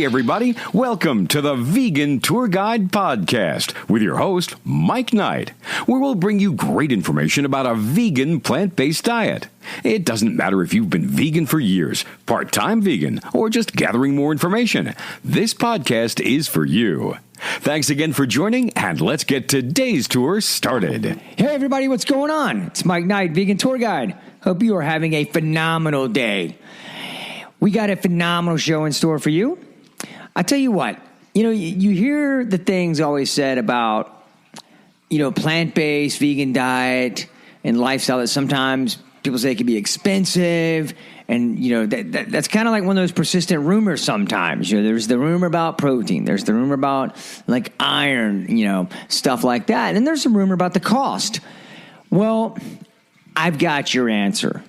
Hey, everybody. Welcome to the Vegan Tour Guide Podcast with your host, Mike Knight, where we'll bring you great information about a vegan plant-based diet. It doesn't matter if you've been vegan for years, part-time vegan, or just gathering more information. This podcast is for you. Thanks again for joining, and let's get today's tour started. Hey, everybody. What's going on? It's Mike Knight, Vegan Tour Guide. Hope you are having a phenomenal day. We got a phenomenal show in store for you. I tell you what, you hear the things always said about, plant-based vegan diet and lifestyle that sometimes people say it can be expensive. And, that's kind of like one of those persistent rumors sometimes. There's the rumor about protein. There's the rumor about like iron, stuff like that. And then there's some rumor about the cost. Well, I've got your answer.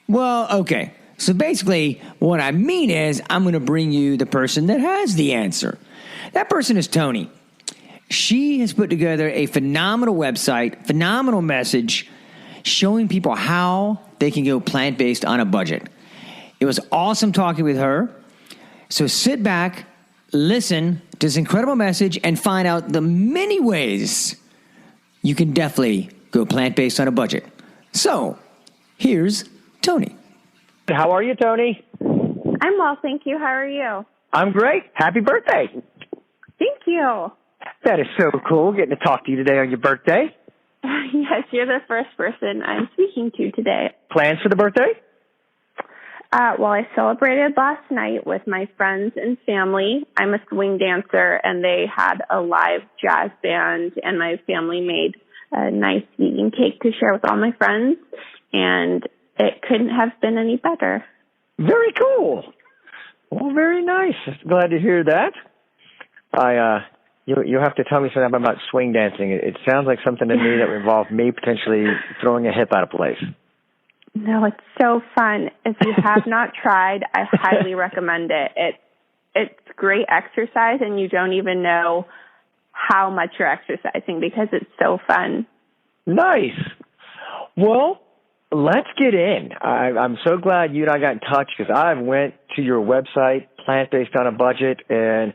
Well, okay. So basically, what I mean is I'm going to bring you the person that has the answer. That person is Toni. She has put together a phenomenal website, phenomenal message, showing people how they can go plant-based on a budget. It was awesome talking with her. So sit back, listen to this incredible message, and find out the many ways you can definitely go plant-based on a budget. So here's Toni. How are you, Toni? I'm well, thank you. How are you? I'm great. Happy birthday. Thank you. That is so cool, getting to talk to you today on your birthday. Yes, you're the first person I'm speaking to today. Plans for the birthday? Well, I celebrated last night with my friends and family. I'm a swing dancer, and they had a live jazz band, and my family made a nice vegan cake to share with all my friends, and it couldn't have been any better. Very cool. Well, very nice. Glad to hear that. You have to tell me something about swing dancing. It sounds like something to me that would involve me potentially throwing a hip out of place. No, it's so fun. If you have not tried, I highly recommend it. It's great exercise, and you don't even know how much you're exercising because it's so fun. Nice. Well, let's get in. I'm so glad you and I got in touch because I went to your website, Plant-Based on a Budget, and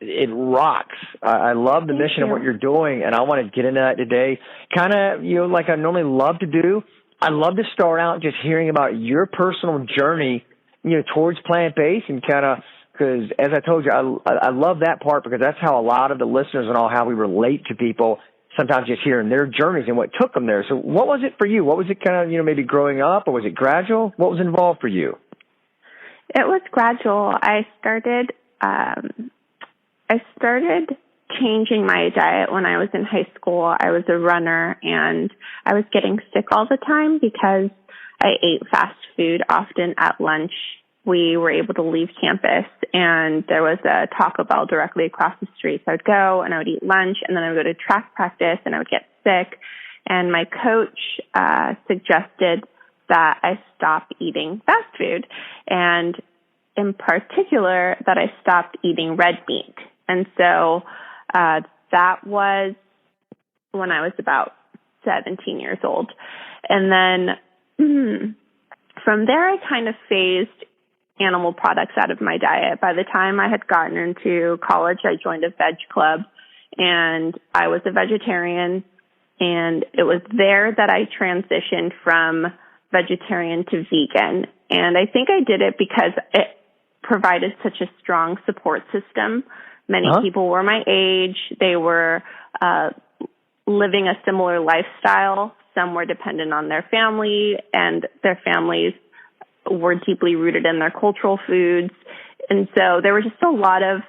it rocks. I love the mission of what you're doing, and I want to get into that today. Kind of, like I normally love to do, I love to start out just hearing about your personal journey, towards plant-based and kind of, because as I told you, I love that part because that's how a lot of the listeners and all, how we relate to people, sometimes just hearing their journeys and what took them there. So what was it for you? What was it kind of, maybe growing up, or was it gradual? What was involved for you? It was gradual. I started changing my diet when I was in high school. I was a runner, and I was getting sick all the time because I ate fast food often at lunch. We were able to leave campus, and there was a Taco Bell directly across the street. So I would go, and I would eat lunch, and then I would go to track practice, and I would get sick. And my coach suggested that I stop eating fast food, and in particular, that I stopped eating red meat. And so that was when I was about 17 years old. And then from there, I kind of phased animal products out of my diet. By the time I had gotten into college, I joined a veg club, and I was a vegetarian. And it was there that I transitioned from vegetarian to vegan. And I think I did it because it provided such a strong support system. Many people were my age. They were living a similar lifestyle. Some were dependent on their family, and their families were deeply rooted in their cultural foods. And so there were just a lot of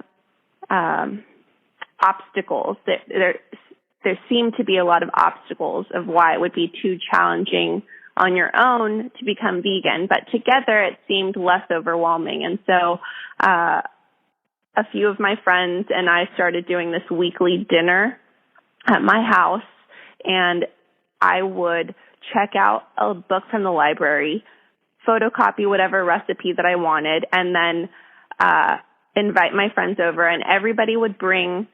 obstacles. There seemed to be a lot of obstacles of why it would be too challenging on your own to become vegan, but together it seemed less overwhelming. And so a few of my friends and I started doing this weekly dinner at my house, and I would check out a book from the library, photocopy whatever recipe that I wanted, and then invite my friends over, and everybody would bring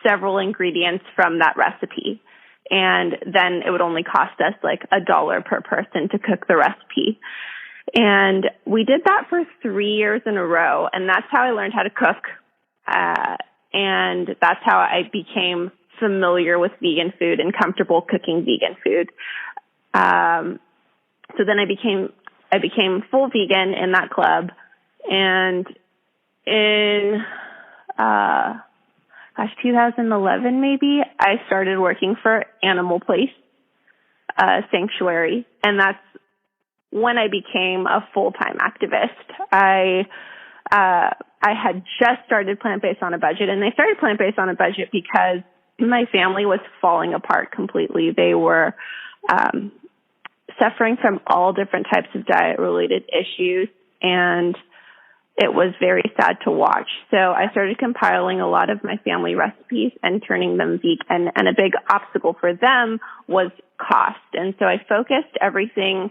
several ingredients from that recipe. And then it would only cost us like $1 per person to cook the recipe. And we did that for 3 years in a row. And that's how I learned how to cook And that's how I became familiar with vegan food and comfortable cooking vegan food. So then I became full vegan in that club. And in, 2011 maybe, I started working for Animal Place, Sanctuary. And that's when I became a full-time activist. I had just started Plant-Based on a Budget, and I started Plant-Based on a Budget because my family was falling apart completely. They were suffering from all different types of diet-related issues, and it was very sad to watch. So I started compiling a lot of my family recipes and turning them vegan, and a big obstacle for them was cost. And so I focused everything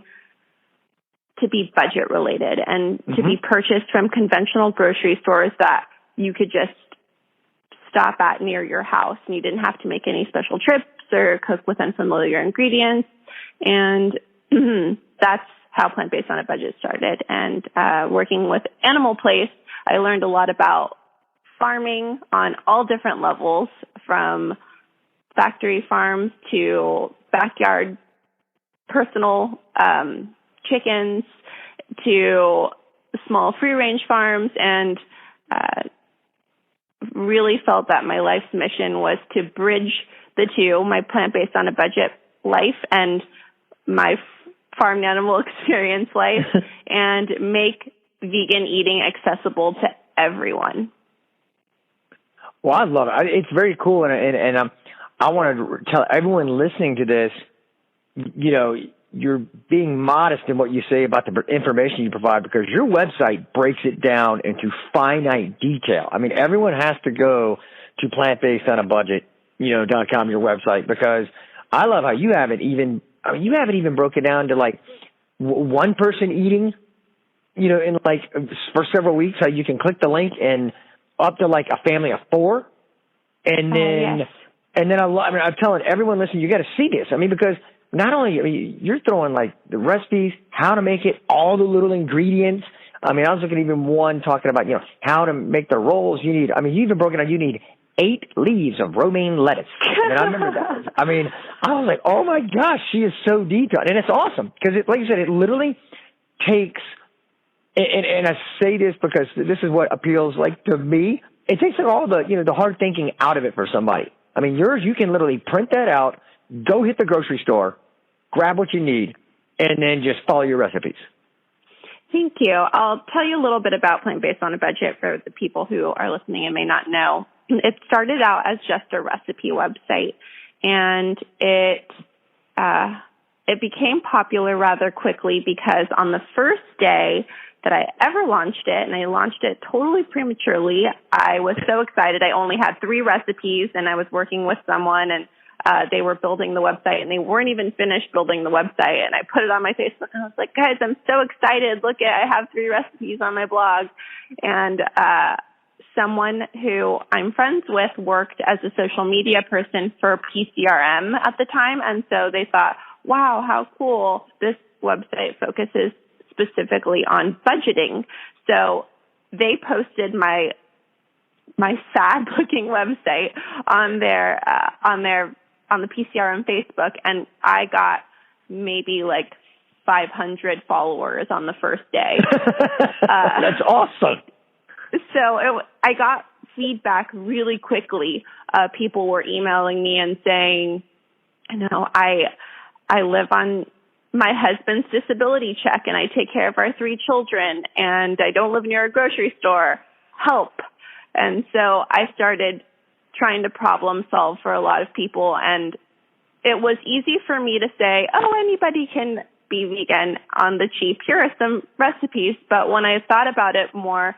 to be budget related and to be purchased from conventional grocery stores that you could just stop at near your house, and you didn't have to make any special trips or cook with unfamiliar ingredients. And that's how Plant-Based on a Budget started. And working with Animal Place, I learned a lot about farming on all different levels, from factory farms to backyard personal chickens to small free-range farms, and really felt that my life's mission was to bridge the two, my Plant-Based on a Budget life and my farm animal experience life, and make vegan eating accessible to everyone. Well, I love it. It's very cool, and I want to tell everyone listening to this, you know, you're being modest in what you say about the information you provide, because your website breaks it down into finite detail. I mean, everyone has to go to Plantbased on a Budget, .com, your website, because I love how you haven't even broken down to like one person eating, in like for several weeks, how you can click the link and up to like a family of 4. And then, yes. And then I'm telling everyone, listen, you got to see this. I mean, because not only, you're throwing like the recipes, how to make it, all the little ingredients. I mean, I was looking at even one talking about, how to make the rolls. You even broken down, you need 8 leaves of romaine lettuce. And I remember that. I mean, I was like, oh my gosh, she is so detailed. And it's awesome because like you said, it literally takes, and I say this because this is what appeals like to me. It takes all the, the hard thinking out of it for somebody. I mean, yours, you can literally print that out, go hit the grocery store, grab what you need, and then just follow your recipes. Thank you. I'll tell you a little bit about Plant-Based on a Budget for the people who are listening and may not know. It started out as just a recipe website, and it became popular rather quickly because on the first day that I ever launched it, and I launched it totally prematurely, I was so excited. I only had 3 recipes, and I was working with someone, and they were building the website, and they weren't even finished building the website. And I put it on my Facebook, and I was like, guys, I'm so excited. Look, I have 3 recipes on my blog. And someone who I'm friends with worked as a social media person for PCRM at the time. And so they thought, wow, how cool. This website focuses specifically on budgeting. So they posted my sad looking website on the PCRM Facebook, and I got maybe like 500 followers on the first day. That's awesome. So I got feedback really quickly. People were emailing me and saying, I live on my husband's disability check, and I take care of our 3 children, and I don't live near a grocery store. Help. And so I started trying to problem solve for a lot of people. And it was easy for me to say, oh, anybody can be vegan on the cheap. Here are some recipes. But when I thought about it more,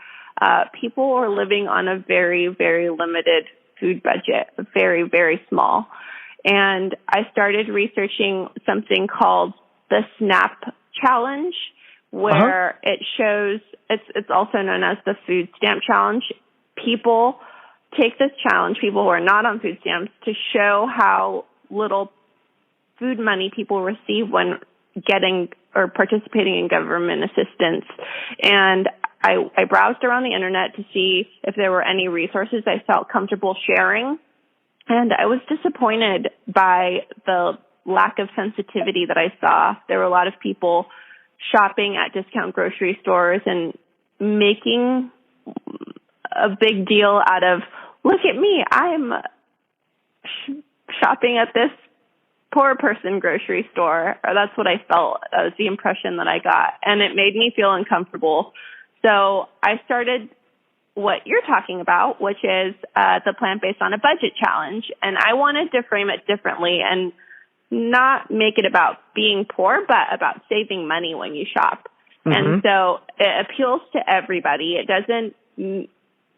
people were living on a very, very limited food budget, very, very small. And I started researching something called the SNAP Challenge, where it shows, it's also known as the Food Stamp Challenge. People take this challenge, people who are not on food stamps, to show how little food money people receive when getting or participating in government assistance. And I browsed around the internet to see if there were any resources I felt comfortable sharing. And I was disappointed by the lack of sensitivity that I saw. There were a lot of people shopping at discount grocery stores and making a big deal out of, look at me, I'm shopping at this poor person grocery store. Or that's what I felt. That was the impression that I got. And it made me feel uncomfortable. So I started what you're talking about, which is the Plant-Based on a Budget challenge. And I wanted to frame it differently and not make it about being poor, but about saving money when you shop. Mm-hmm. And so it appeals to everybody. It doesn't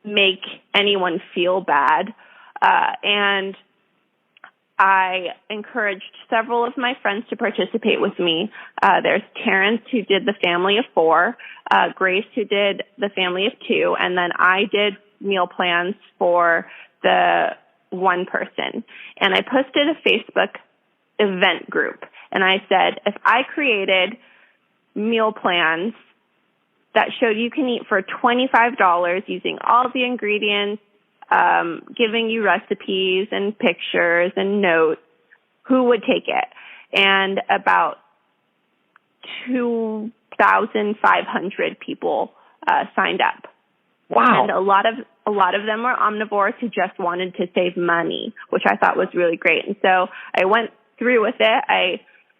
make anyone feel bad. And I encouraged several of my friends to participate with me. There's Terrence, who did the family of 4, Grace, who did the family of 2, and then I did meal plans for the 1 person. And I posted a Facebook event group, and I said, if I created meal plans that showed you can eat for $25 using all the ingredients, giving you recipes and pictures and notes, who would take it? And about 2,500 people signed up. Wow. And a lot of them were omnivores who just wanted to save money, which I thought was really great. And so I went through with it.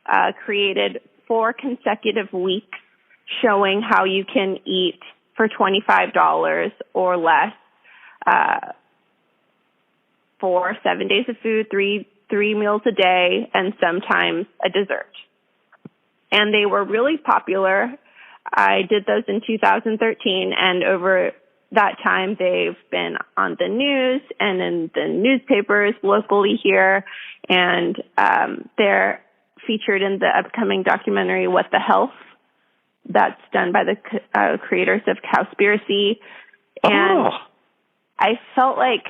I created 4 consecutive weeks showing how you can eat for $25 or less for 7 days of food, three meals a day, and sometimes a dessert. And they were really popular. I did those in 2013, and over that time, they've been on the news and in the newspapers locally here, and they're featured in the upcoming documentary, What the Health, that's done by the creators of Cowspiracy. And I felt like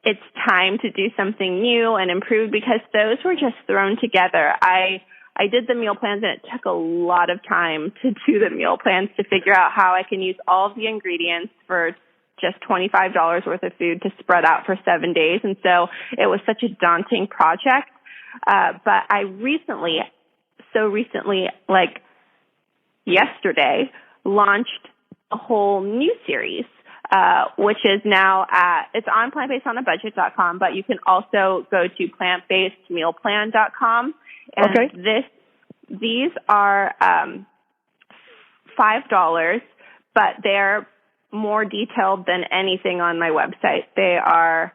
it's time to do something new and improved because those were just thrown together. I did the meal plans, and it took a lot of time to do the meal plans to figure out how I can use all of the ingredients for just $25 worth of food to spread out for 7 days. And so it was such a daunting project. But I recently, like yesterday, launched a whole new series, which is now it's on plantbasedonabudget.com, but you can also go to plantbasedmealplan.com. And these are $5, but they're more detailed than anything on my website. They are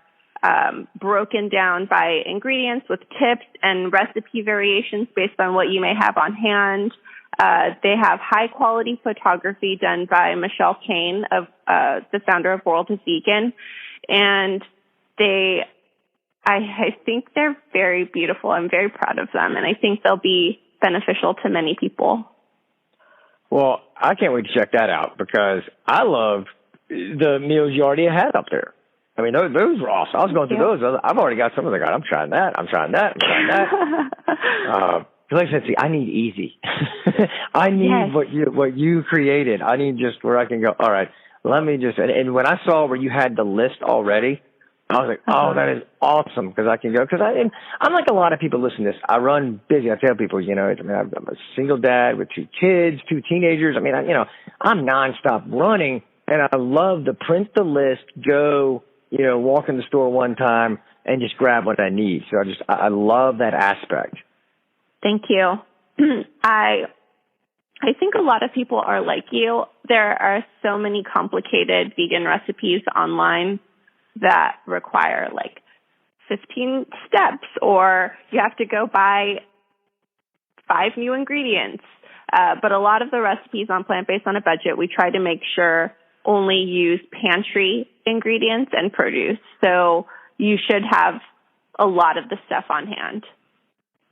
broken down by ingredients with tips and recipe variations based on what you may have on hand. They have high-quality photography done by Michelle Kane, of the founder of World is Vegan, and I think they're very beautiful. I'm very proud of them, and I think they'll be beneficial to many people. Well, I can't wait to check that out because I love the meals you already had up there. I mean, those were awesome. I was going through those. I've already got some of them. I'm trying that. Like I said, see, I need easy. I need what you created. I need just where I can go, all right, let me just, and when I saw where you had the list already, I was like, oh, that is awesome, because I can go, because I'm like a lot of people listen to this. I run busy. I tell people, I'm a single dad with 2 kids, 2 teenagers. I mean, I'm nonstop running, and I love to print the list, go, walk in the store one time and just grab what I need. So I love that aspect. Thank you. I think a lot of people are like you. There are so many complicated vegan recipes online that require like 15 steps, or you have to go buy 5 new ingredients. But a lot of the recipes on Plant-Based on a Budget, we try to make sure only use pantry ingredients and produce. So you should have a lot of the stuff on hand.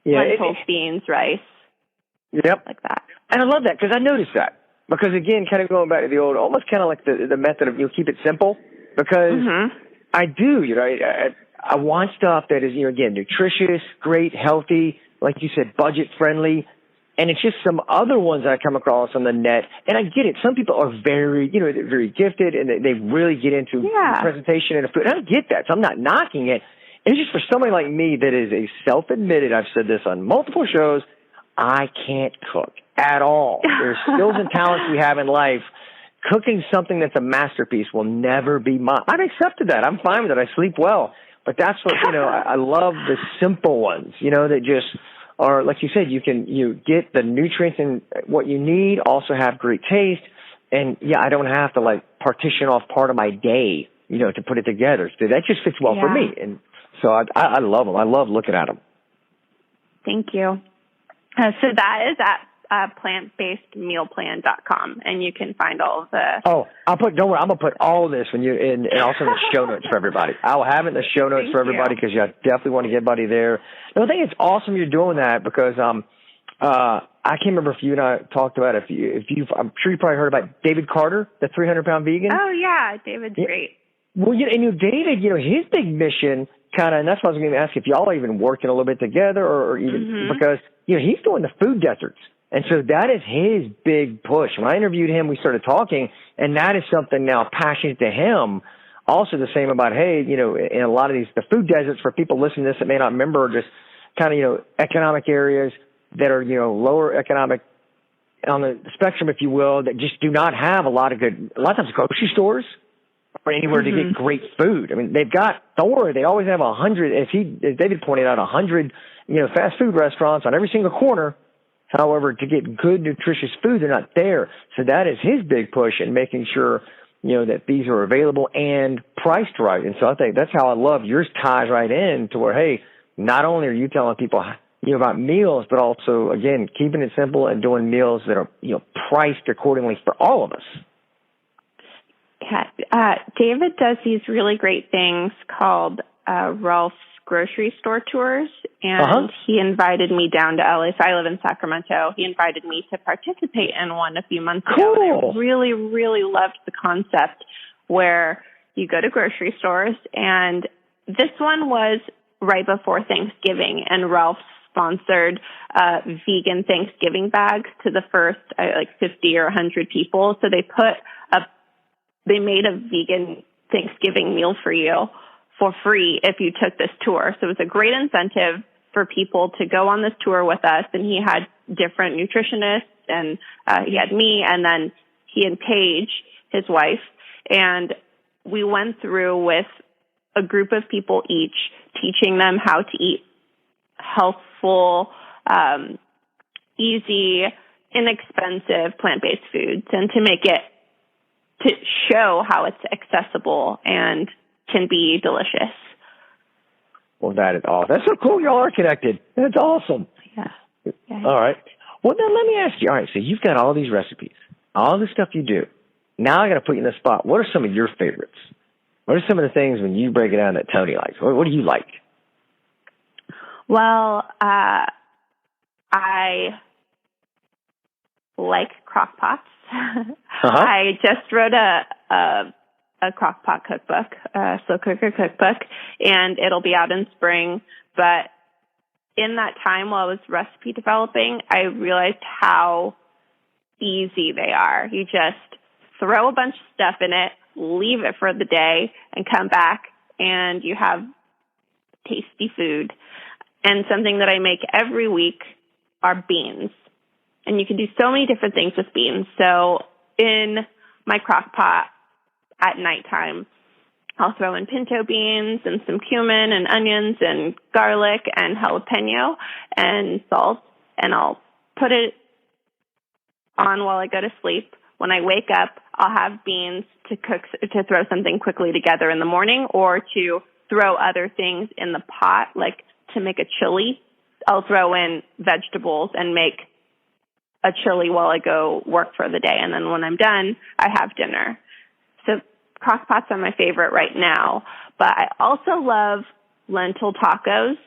Yeah, lentils, beans, rice. Yep. Like that. And I love that because I noticed that. Because again, kind of going back to the old, almost kind of like the method of keep it simple. Because I do, I want stuff that is, again, nutritious, great, healthy, like you said, budget friendly. And it's just some other ones that I come across on the net. And I get it. Some people are very, they're very gifted and they really get into the presentation and the food. And I get that. So I'm not knocking it. It's just for somebody like me that is a self-admitted, I've said this on multiple shows, I can't cook at all. There's skills and talents we have in life. Cooking something that's a masterpiece will never be mine. I've accepted that. I'm fine with it. I sleep well. But that's what, I love the simple ones, that just are, like you said, you get the nutrients and what you need, also have great taste. And I don't have to partition off part of my day, to put it together. So that just fits well for me. And so I love them. I love looking at them. Thank you. So that is at plantbasedmealplan.com, and you can find all of the... Oh, don't worry, I'm going to put all of this and also in the show notes for everybody. I'll have it in the show notes for everybody because I definitely want to get everybody there. I think it's awesome you're doing that because I can't remember if you and I talked about it. I'm sure you probably heard about David Carter, the 300-pound vegan. Oh, yeah, David's great. Well, and David, his big mission and that's why I was going to ask if y'all are even working a little bit together or even because, he's doing the food deserts. And so that is his big push. When I interviewed him, we started talking, and that is something now passionate to him. Also the same about, in a lot of the food deserts for people listening to this that may not remember, just economic areas that are, lower economic on the spectrum, if you will, that just do not have a lot of times grocery stores or anywhere to get great food. I mean, don't worry, they always have 100, as David pointed out, 100, fast food restaurants on every single corner. However, to get good, nutritious food, they're not there. So that is his big push in making sure, that these are available and priced right. And so I think that's how I love yours ties right in to where, hey, not only are you telling people, about meals, but also, again, keeping it simple and doing meals that are, priced accordingly for all of us. Yeah. David does these really great things called Ralph's grocery store tours, and he invited me down to LA. So I live in Sacramento. He invited me to participate in one a few months ago. And I really, really loved the concept where you go to grocery stores, and this one was right before Thanksgiving, and Ralph sponsored vegan Thanksgiving bags to the first 50 or 100 people. So they made a vegan Thanksgiving meal for you for free if you took this tour. So it was a great incentive for people to go on this tour with us. And he had different nutritionists, and he had me, and then he and Paige, his wife. And we went through with a group of people each, teaching them how to eat healthful, easy, inexpensive plant-based foods, and to show how it's accessible and can be delicious. Well, that is awesome. That's so cool. Y'all are connected. That's awesome. Yeah. All right. Well, then let me ask you. All right. So you've got all these recipes, all the stuff you do. Now I got to put you in the spot. What are some of your favorites? What are some of the things when you break it down that Toni likes? What do you like? Well, I like crock pots. I just wrote a crock pot cookbook, slow cooker cookbook, and it'll be out in spring. But in that time while I was recipe developing, I realized how easy they are. You just throw a bunch of stuff in it, leave it for the day, and come back, and you have tasty food. And something that I make every week are beans. And you can do so many different things with beans. So in my crock pot at nighttime, I'll throw in pinto beans and some cumin and onions and garlic and jalapeno and salt, and I'll put it on while I go to sleep. When I wake up, I'll have beans to throw something quickly together in the morning, or to throw other things in the pot, like to make a chili. I'll throw in vegetables and make a chili while I go work for the day. And then when I'm done, I have dinner. So crock pots are my favorite right now. But I also love lentil tacos.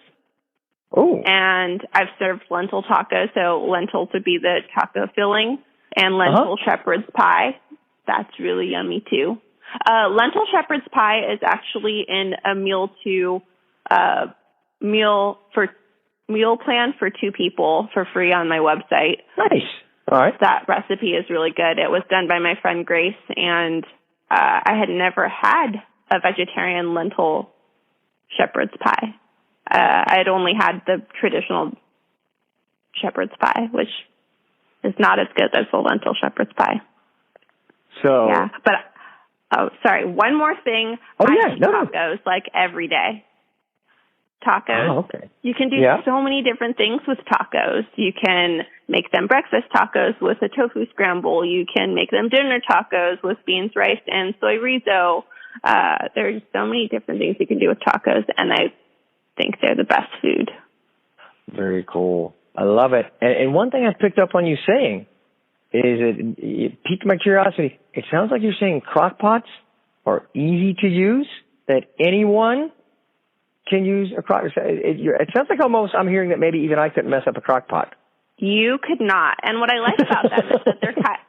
Oh. And I've served lentil tacos. So lentils would be the taco filling. And lentil shepherd's pie. That's really yummy too. Lentil shepherd's pie is actually in a meal for meal plan for 2 people for free on my website. Nice. All right. That recipe is really good. It was done by my friend Grace, and I had never had a vegetarian lentil shepherd's pie. I had only had the traditional shepherd's pie, which is not as good as the lentil shepherd's pie. So yeah, but sorry, one more thing. I eat tacos like every day. Tacos. Oh, okay. You can do so many different things with tacos. You can make them breakfast tacos with a tofu scramble. You can make them dinner tacos with beans, rice, and soy rizo. There's so many different things you can do with tacos, and I think they're the best food. Very cool. I love it. And one thing I picked up on you saying is it piqued my curiosity. It sounds like you're saying crock pots are easy to use, that anyone can use a crock. It sounds like almost I'm hearing that maybe even I couldn't mess up a crock pot. You could not. And what I like about them is that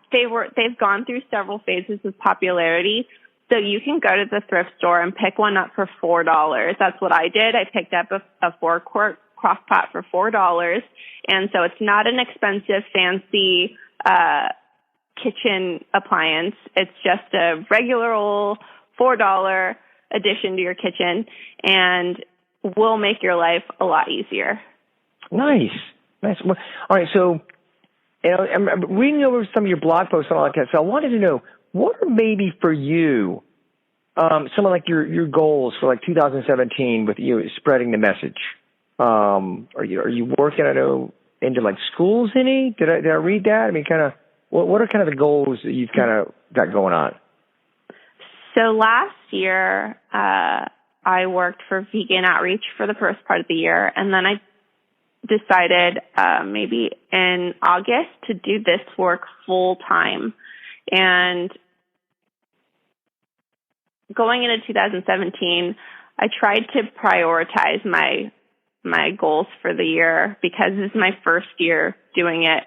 they've gone through several phases of popularity. So you can go to the thrift store and pick one up for $4. That's what I did. I picked up a 4-quart crock pot for $4. And so it's not an expensive, fancy kitchen appliance. It's just a regular old $4 addition to your kitchen, and will make your life a lot easier. Nice. All right, so I'm reading over some of your blog posts and all that kind of stuff. So I wanted to know, what are maybe for you some of like your goals for like 2017 with you spreading the message? Are you working, I know, into like schools any? Did I read that? I mean, kind of, what are kind of the goals that you've kind of got going on? So last year, I worked for Vegan Outreach for the first part of the year, and then I decided maybe in August to do this work full time. And going into 2017, I tried to prioritize my goals for the year, because this is my first year doing it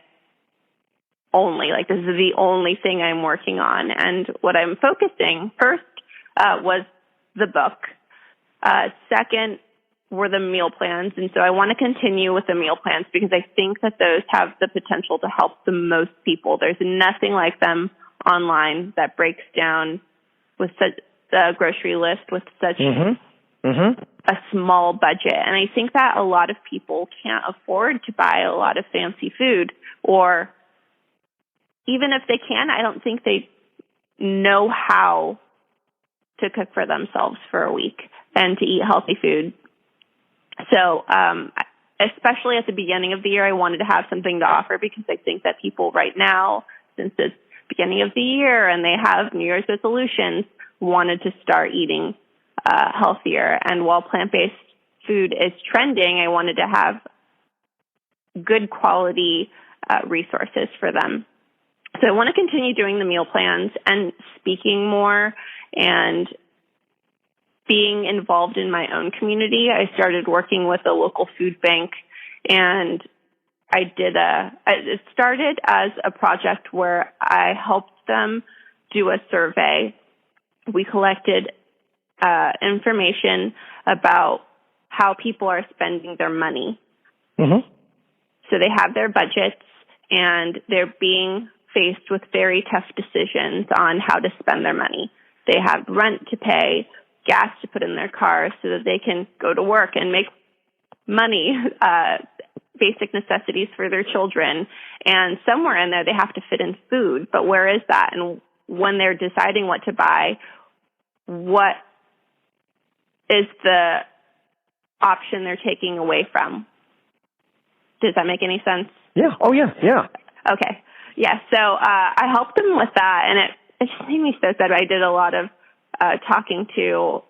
only. Like, this is the only thing I'm working on. And what I'm focusing first was the book. Second were the meal plans. And so I want to continue with the meal plans, because I think that those have the potential to help the most people. There's nothing like them online that breaks down with such a grocery list with such a small budget. And I think that a lot of people can't afford to buy a lot of fancy food, or even if they can, I don't think they know how to cook for themselves for a week and to eat healthy food. So, especially at the beginning of the year, I wanted to have something to offer, because I think that people right now, since it's beginning of the year and they have New Year's resolutions, wanted to start eating healthier. And while plant-based food is trending, I wanted to have good quality resources for them. So I want to continue doing the meal plans and speaking more and being involved in my own community. I started working with a local food bank, and it started as a project where I helped them do a survey. We collected information about how people are spending their money. Mm-hmm. So they have their budgets, and they're being faced with very tough decisions on how to spend their money. They have rent to pay, gas to put in their cars so that they can go to work and make money, basic necessities for their children. And somewhere in there, they have to fit in food. But where is that? And when they're deciding what to buy, what is the option they're taking away from? Does that make any sense? Yeah. Oh, yeah. Yeah. Okay. Yeah. So I helped them with that, and it just made me so sad. I did a lot of talking to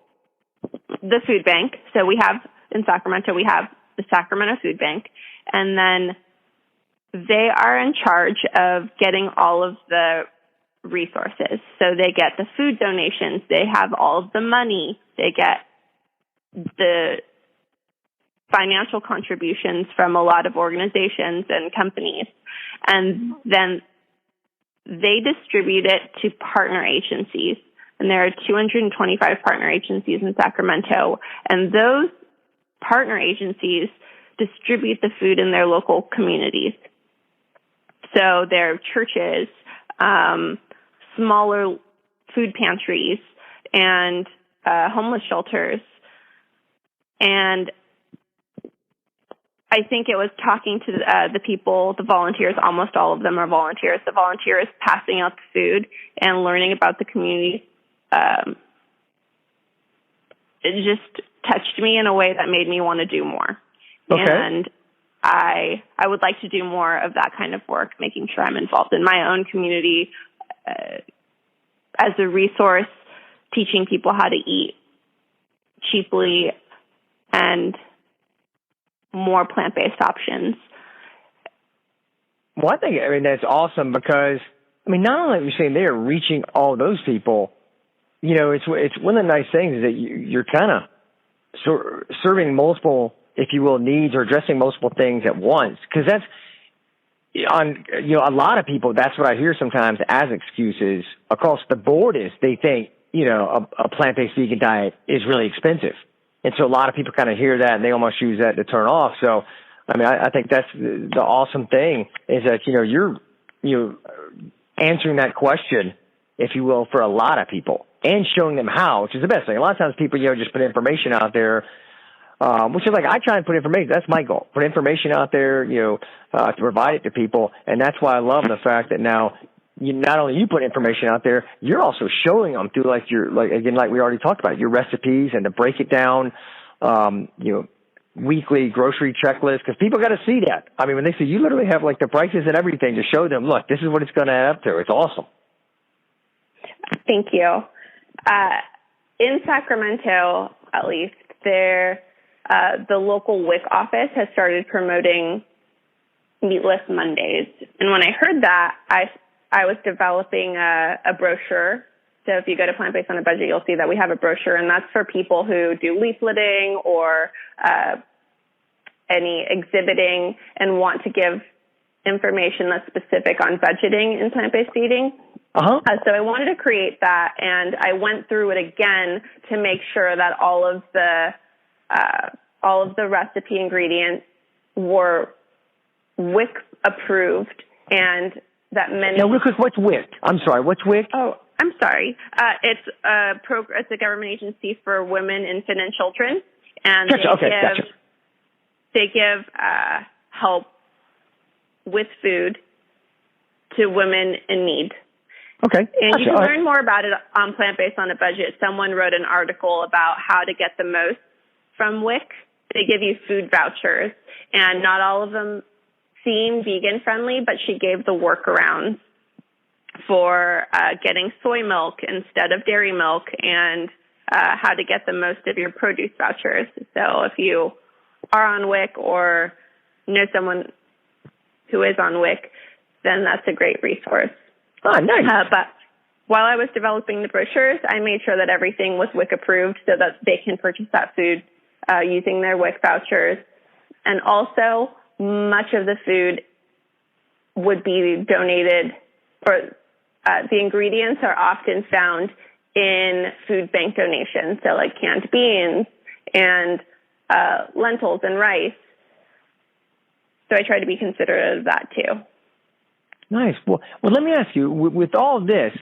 the food bank. So we have in Sacramento, we have the Sacramento Food Bank, and then they are in charge of getting all of the resources. So they get the food donations, they have all of the money, they get the financial contributions from a lot of organizations and companies, and then they distribute it to partner agencies. And there are 225 partner agencies in Sacramento, and those partner agencies distribute the food in their local communities. So their churches, smaller food pantries, and homeless shelters. And I think it was talking to the people, the volunteers, almost all of them are volunteers, the volunteers passing out the food and learning about the community. It just touched me in a way that made me want to do more. Okay. And I would like to do more of that kind of work, making sure I'm involved in my own community as a resource, teaching people how to eat cheaply and more plant-based options. Well, I mean, that's awesome because, I mean, not only are you saying they're reaching all those people, you know, it's one of the nice things is that you're kind of serving multiple, if you will, needs or addressing multiple things at once. Because that's, a lot of people, that's what I hear sometimes as excuses across the board is they think, a plant-based vegan diet is really expensive. And so a lot of people kind of hear that and they almost use that to turn off. So, I mean, I think that's the awesome thing is that, you're answering that question, if you will, for a lot of people and showing them how, which is the best thing. A lot of times people, just put information out there, which is like, I try and put information. That's my goal. Put information out there, to provide it to people. And that's why I love the fact that now not only you put information out there, you're also showing them through like we already talked about, your recipes and to break it down, weekly grocery checklist, because people got to see that. I mean, when they see you literally have like the prices and everything to show them, look, this is what it's going to add up to. It's awesome. Thank you. In Sacramento, at least, the local WIC office has started promoting Meatless Mondays. And when I heard that, I was developing a brochure. So if you go to Plant-Based on a Budget, you'll see that we have a brochure, and that's for people who do leafleting or any exhibiting and want to give information that's specific on budgeting in plant-based eating. So I wanted to create that, and I went through it again to make sure that all of the recipe ingredients were WIC approved, and that many. Now, real quick, what's WIC? I'm sorry, what's WIC? Oh, I'm sorry. It's a government agency for women, infant, and children, and gotcha. They give help with food to women in need. Okay. And you can learn more about it on Plant-Based on a Budget. Someone wrote an article about how to get the most from WIC. They give you food vouchers, and not all of them seem vegan friendly, but she gave the workarounds for getting soy milk instead of dairy milk and how to get the most of your produce vouchers. So if you are on WIC or know someone who is on WIC, then that's a great resource. Oh, nice. But while I was developing the brochures, I made sure that everything was WIC approved so that they can purchase that food using their WIC vouchers. And also, much of the food would be donated, or the ingredients are often found in food bank donations, so like canned beans and lentils and rice. So I try to be considerate of that too. Nice. Well, let me ask you, with all this,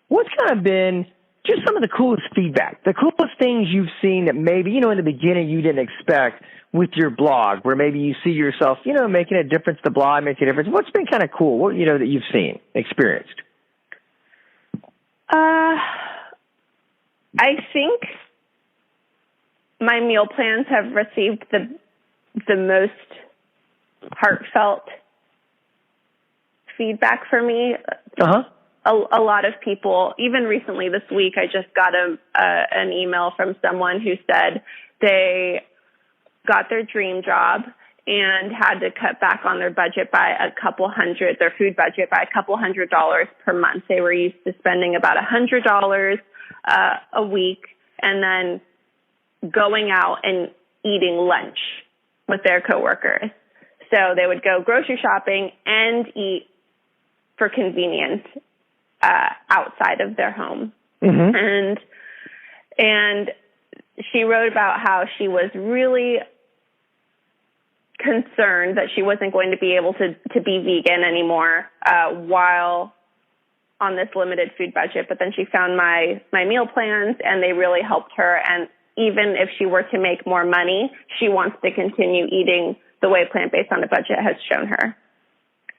what's kind of been just some of the coolest feedback, the coolest things you've seen that maybe, in the beginning you didn't expect with your blog, where maybe you see yourself, making a difference, the blog making a difference? What's been kind of cool, what, that you've seen, experienced? I think my meal plans have received the most heartfelt feedback for me. A lot of people, even recently this week, I just got an email from someone who said they got their dream job and had to cut back on their budget by their food budget by $200 per month. They were used to spending about $100 a week and then going out and eating lunch with their coworkers. So they would go grocery shopping and eat for convenience outside of their home. Mm-hmm. And she wrote about how she was really concerned that she wasn't going to be able to be vegan anymore while on this limited food budget. But then she found my meal plans, and they really helped her. And even if she were to make more money, she wants to continue eating the way Plant-Based on a Budget has shown her.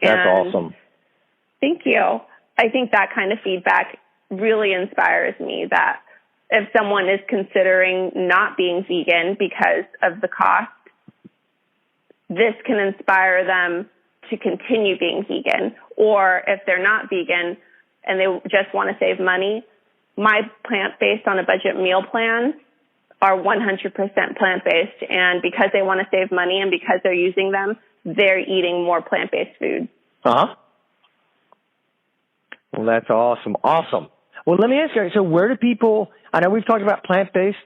That's awesome. Thank you. I think that kind of feedback really inspires me, that if someone is considering not being vegan because of the cost, this can inspire them to continue being vegan. Or if they're not vegan and they just want to save money, my Plant-Based on a Budget meal plans are 100% plant-based. And because they want to save money and because they're using them, they're eating more plant-based food. Uh-huh. Well, that's awesome. Awesome. Well, let me ask you, so where do people, I know we've talked about plant-based,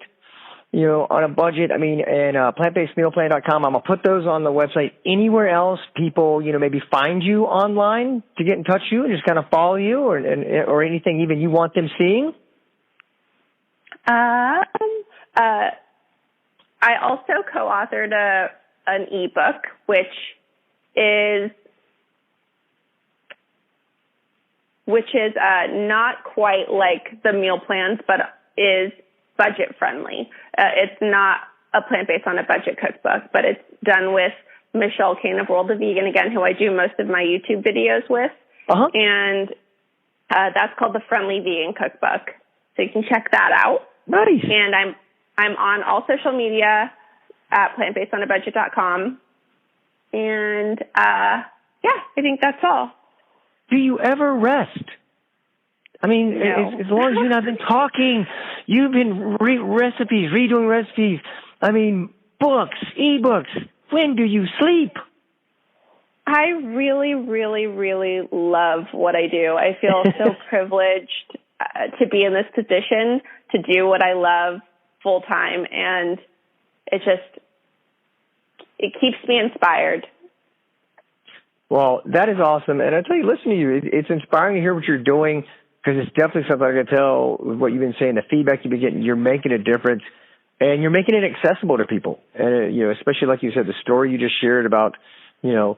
on a budget, and plantbasedmealplan.com. I'm going to put those on the website. Anywhere else people, maybe find you online to get in touch with you and just kind of follow you or anything even you want them seeing? I also co-authored an ebook, which is not quite like the meal plans, but is budget friendly. It's not a Plant-Based on a Budget cookbook, but it's done with Michelle Kane of World of Vegan, again, who I do most of my YouTube videos with. Uh-huh. And that's called the Friendly Vegan Cookbook. So you can check that out. Nice. And I'm on all social media at plantbasedonabudget.com. And I think that's all. Do you ever rest? I mean, no. as long as you've not been talking, you've been redoing recipes. I mean, books, ebooks. When do you sleep? I really, really, really love what I do. I feel so privileged to be in this position, to do what I love full time. And it keeps me inspired. Well, that is awesome. And I tell you, listen to you, it's inspiring to hear what you're doing, because it's definitely something I can tell with what you've been saying, the feedback you've been getting, you're making a difference, and you're making it accessible to people. And, especially like you said, the story you just shared about, the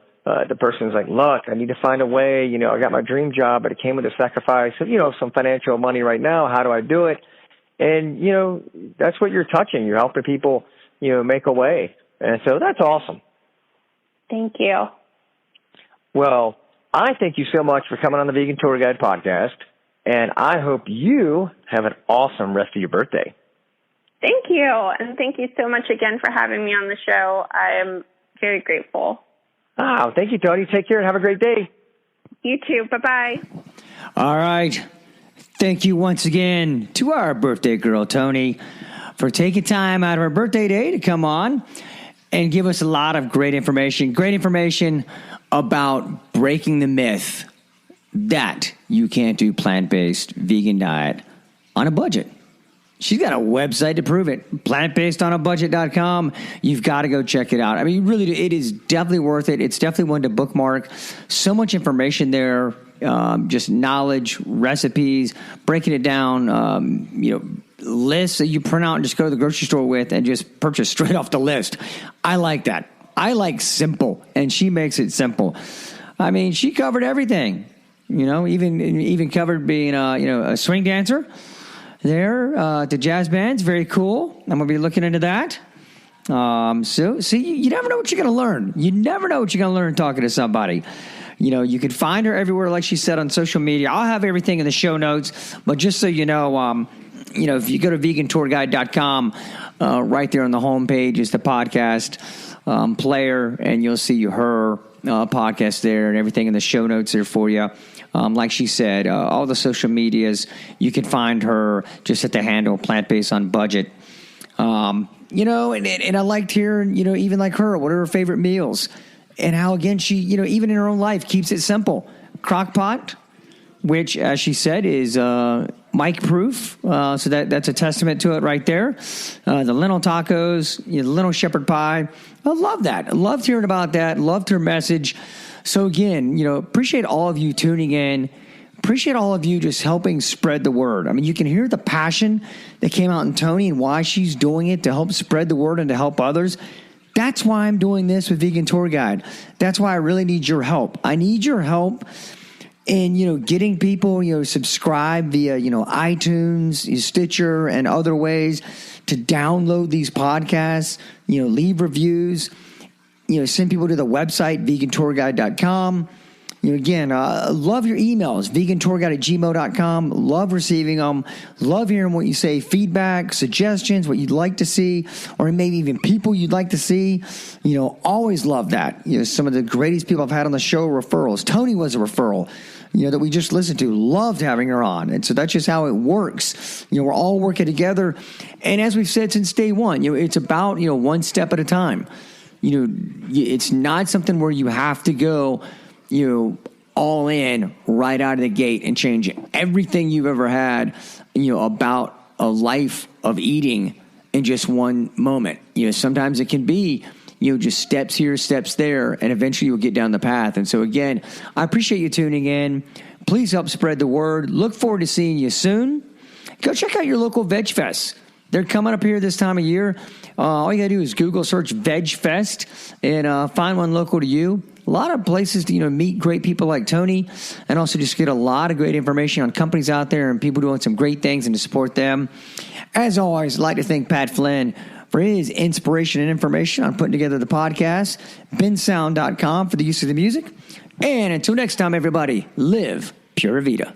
person's like, look, I need to find a way, I got my dream job, but it came with a sacrifice of, some financial money right now. How do I do it? And, that's what you're touching. You're helping people, make a way. And so that's awesome. Thank you. Well, I thank you so much for coming on the Vegan Tour Guide podcast, and I hope you have an awesome rest of your birthday. Thank you, and thank you so much again for having me on the show. I am very grateful. Oh, thank you, Toni. Take care and have a great day. You too. Bye-bye. All right. Thank you once again to our birthday girl, Toni, for taking time out of her birthday day to come on and give us a lot of great information about breaking the myth that you can't do plant-based vegan diet on a budget. She's got a website to prove it, plantbasedonabudget.com. You've got to go check it out. I mean, really, it is definitely worth it. It's definitely one to bookmark. So much information there, just knowledge, recipes, breaking it down, lists that you print out and just go to the grocery store with and just purchase straight off the list. I like that. I like simple, and she makes it simple. I mean, she covered everything, even covered being, a swing dancer there, to jazz bands. Very cool. I'm going to be looking into that. So you never know what you're going to learn. You never know what you're going to learn talking to somebody. You can find her everywhere, like she said, on social media. I'll have everything in the show notes, but just so you know, if you go to vegantourguide.com, right there on the homepage is the podcast player, and you'll see her podcast there and everything in the show notes there for you. Like she said, all the social medias, you can find her just at the handle Plant-Based on Budget. And I liked hearing, even like her, what are her favorite meals, and how, again, she, even in her own life, keeps it simple. Crock pot, which, as she said, is mic proof. So that's a testament to it right there. The lentil tacos, the lentil shepherd pie. I love that. I loved hearing about that. Loved her message. So again, appreciate all of you tuning in. Appreciate all of you just helping spread the word. I mean, you can hear the passion that came out in Toni and why she's doing it to help spread the word and to help others. That's why I'm doing this with Vegan Tour Guide. That's why I really need your help. I need your help in, getting people, subscribe via, iTunes, Stitcher, and other ways to download these podcasts, leave reviews, send people to the website, vegantourguide.com. Again, love your emails, vegantourguide@gmail.com. Love receiving them. Love hearing what you say, feedback, suggestions, what you'd like to see, or maybe even people you'd like to see. Always love that. Some of the greatest people I've had on the show are referrals. Toni was a referral, that we just listened to. Loved having her on. And so that's just how it works. We're all working together. And as we've said since day one, it's about, one step at a time. It's not something where you have to go, all in right out of the gate and change everything you've ever had, about a life of eating in just one moment. Sometimes it can be, just steps here, steps there, and eventually you'll get down the path. And so again, I appreciate you tuning in. Please help spread the word. Look forward to seeing you soon. Go check out your local Veg Fest. They're coming up here this time of year. All you got to do is Google search Veg Fest and find one local to you. A lot of places to, meet great people like Toni, and also just get a lot of great information on companies out there and people doing some great things and to support them. As always, I'd like to thank Pat Flynn for his inspiration and information on putting together the podcast, bensound.com for the use of the music. And until next time, everybody, live Pura Vida.